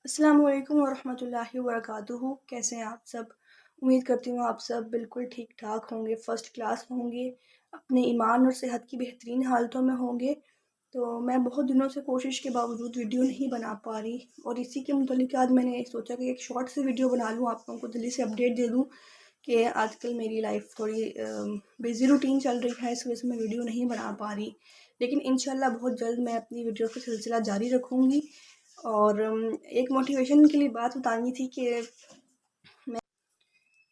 السلام علیکم ورحمۃ اللہ وبرکاتہ. کیسے ہیں آپ سب؟ امید کرتی ہوں آپ سب بالکل ٹھیک ٹھاک ہوں گے، فرسٹ کلاس ہوں گے، اپنے ایمان اور صحت کی بہترین حالتوں میں ہوں گے. تو میں بہت دنوں سے کوشش کے باوجود ویڈیو نہیں بنا پا رہی، اور اسی کے متعلق آج میں نے سوچا کہ ایک شارٹ سے ویڈیو بنا لوں، آپ لوگوں کو جلدی سے اپڈیٹ دے دوں کہ آج کل میری لائف تھوڑی بیزی روٹین چل رہی ہے، اس وجہ سے میں ویڈیو نہیں بنا پا رہی. لیکن انشاءاللہ بہت جلد میں اپنی ویڈیو کا سلسلہ جاری رکھوں گی. اور ایک موٹیویشن کے لیے بات بتانی تھی کہ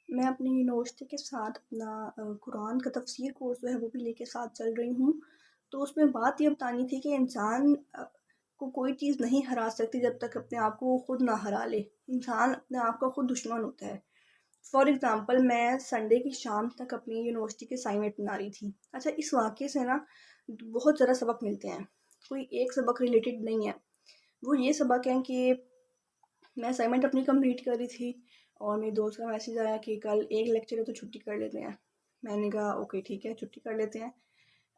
میں اپنی یونیورسٹی کے ساتھ اپنا قرآن کا تفسیر کورس جو ہے وہ بھی لے کے ساتھ چل رہی ہوں. تو اس میں بات یہ بتانی تھی کہ انسان کو کوئی چیز نہیں ہرا سکتی جب تک اپنے آپ کو خود نہ ہرا لے. انسان اپنے آپ کا خود دشمن ہوتا ہے. فار ایگزامپل میں سنڈے کی شام تک اپنی یونیورسٹی کے اسائنمنٹ بنا رہی تھی. اچھا، اس واقعے سے نا بہت زیادہ سبق ملتے ہیں، کوئی ایک سبق ریلیٹڈ نہیں ہے. وہ یہ سبق ہیں کہ میں اسائنمنٹ اپنی کمپلیٹ کر رہی تھی اور میری دوست کا میسیج آیا کہ کل ایک لیکچر ہے تو چھٹی کر لیتے ہیں. میں نے کہا اوکے ٹھیک ہے، چھٹی کر لیتے ہیں.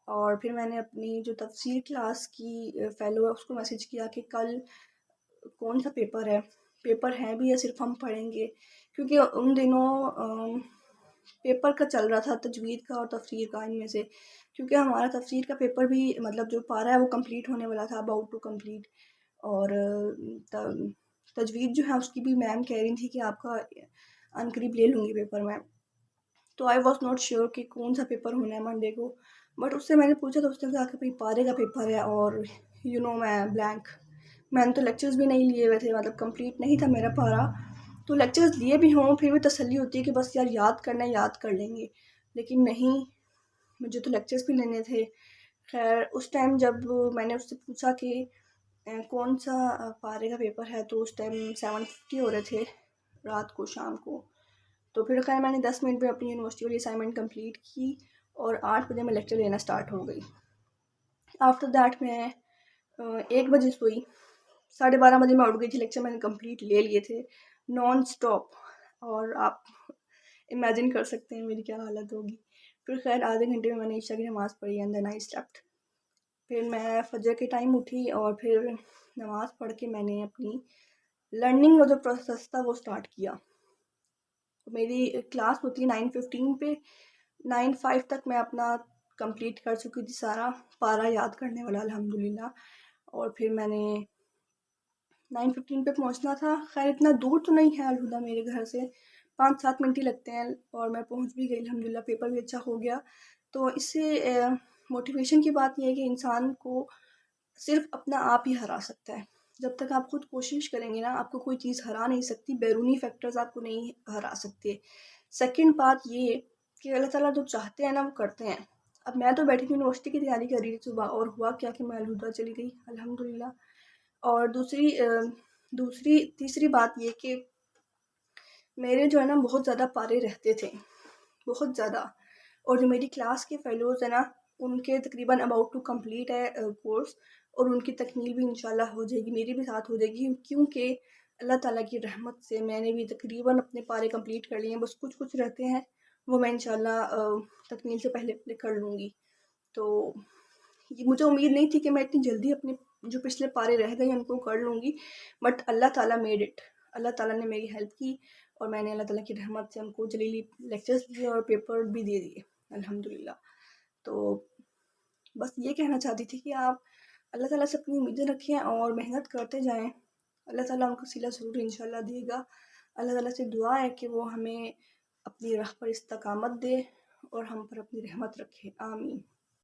اور پھر میں نے اپنی جو تفسیر کلاس کی فیلو ہے اس کو میسیج کیا کہ کل کون سا پیپر ہے بھی یا صرف ہم پڑھیں گے، کیونکہ ان دنوں پیپر کا چل رہا تھا، تجوید کا اور تفسیر کا، ان میں سے کیونکہ ہمارا تفسیر کا پیپر بھی مطلب جو پارہ ہے وہ کمپلیٹ ہونے والا تھا، اباؤٹ ٹو کمپلیٹ. اور تجوید جو ہے اس کی بھی میم کہہ رہی تھی کہ آپ کا عنقریب لے لوں گی پیپر میں. تو آئی واز ناٹ شیور کہ کون سا پیپر ہونا ہے منڈے کو. بٹ اس سے میں نے پوچھا تو اس نے کہا کہ بھائی پارے کا پیپر ہے، اور میں بلینک. میں نے تو لیکچرز بھی نہیں لیے ہوئے تھے، مطلب کمپلیٹ نہیں تھا میرا پارا. تو لیکچرز لیے بھی ہوں پھر بھی تسلی ہوتی ہے کہ بس یار یاد کرنا ہے، یاد کر لیں گے. لیکن نہیں، مجھے تو لیکچرز بھی لینے تھے. خیر اس ٹائم جب میں نے اس سے پوچھا کہ کون سا پارے کا پیپر ہے، تو اس ٹائم 7:50 ہو رہے تھے رات کو، شام کو. تو پھر خیر میں نے 10 منٹ میں اپنی یونیورسٹی والی اسائنمنٹ کمپلیٹ کی اور 8 بجے میں لیکچر لینا سٹارٹ ہو گئی. آفٹر دیٹ میں 1 بجے سوئی، 12:30 بجے میں اٹھ گئی تھی. لیکچر میں نے کمپلیٹ لے لیے تھے نان سٹاپ، اور آپ امیجن کر سکتے ہیں میری کیا حالت ہوگی. پھر خیر آدھے گھنٹے میں نے عشاء کی نماز پڑھی اینڈ دین آئی سلیپٹ. پھر میں فجر کے ٹائم اٹھی اور پھر نماز پڑھ کے میں نے اپنی لرننگ کا جو پروسیس تھا وہ سٹارٹ کیا. میری کلاس ہوتی ہے 9:15 پہ، 9:05 تک میں اپنا کمپلیٹ کر چکی تھی سارا پارا یاد کرنے والا الحمدللہ. اور پھر میں نے 9:15 پہ پہنچنا تھا. خیر اتنا دور تو نہیں ہے الہدا میرے گھر سے، 5-7 منٹ ہی لگتے ہیں، اور میں پہنچ بھی گئی الحمدللہ. پیپر بھی اچھا ہو گیا. تو اس سے موٹیویشن کی بات یہ ہے کہ انسان کو صرف اپنا آپ ہی ہرا سکتا ہے. جب تک آپ خود کوشش کریں گے نا، آپ کو کوئی چیز ہرا نہیں سکتی، بیرونی فیکٹرز آپ کو نہیں ہرا سکتے. سیکنڈ بات یہ کہ اللہ تعالیٰ جو چاہتے ہیں نا وہ کرتے ہیں. اب میں تو بیٹھی تھی یونیورسٹی کی تیاری کر رہی تھی صبح، اور ہوا کیا کہ میں الہدا چلی گئی الحمدللہ. اور تیسری بات یہ کہ میرے جو ہے نا بہت زیادہ پارے رہتے تھے، بہت زیادہ. اور جو میری کلاس کے فیلوز ہیں نا ان کے تقریباً اباؤٹ ٹو کمپلیٹ ہے کورس، اور ان کی تکمیل بھی انشاءاللہ ہو جائے گی، میری بھی ساتھ ہو جائے گی، کیونکہ اللہ تعالیٰ کی رحمت سے میں نے بھی تقریباً اپنے پارے کمپلیٹ کر لیے ہیں. بس کچھ رہتے ہیں، وہ میں انشاءاللہ تکمیل سے پہلے کر لوں گی. تو یہ مجھے امید نہیں تھی کہ میں اتنی جلدی اپنے جو پچھلے پارے رہ گئے ان کو کر لوں گی، بٹ اللہ تعالیٰ میڈ اٹ. اللہ تعالیٰ نے میری ہیلپ کی اور میں نے اللہ تعالیٰ کی رحمت سے ان کو جلیلی لیکچرز دیے اور پیپر بھی دے دیے الحمدللہ. تو بس یہ کہنا چاہتی تھی کہ آپ اللہ تعالیٰ سے اپنی امیدیں رکھیں اور محنت کرتے جائیں. اللہ تعالیٰ ان کو صلہ ضرور انشاءاللہ دے گا. اللہ تعالیٰ سے دعا ہے کہ وہ ہمیں اپنی راہ پر استقامت دے اور ہم پر اپنی رحمت رکھے. آمین.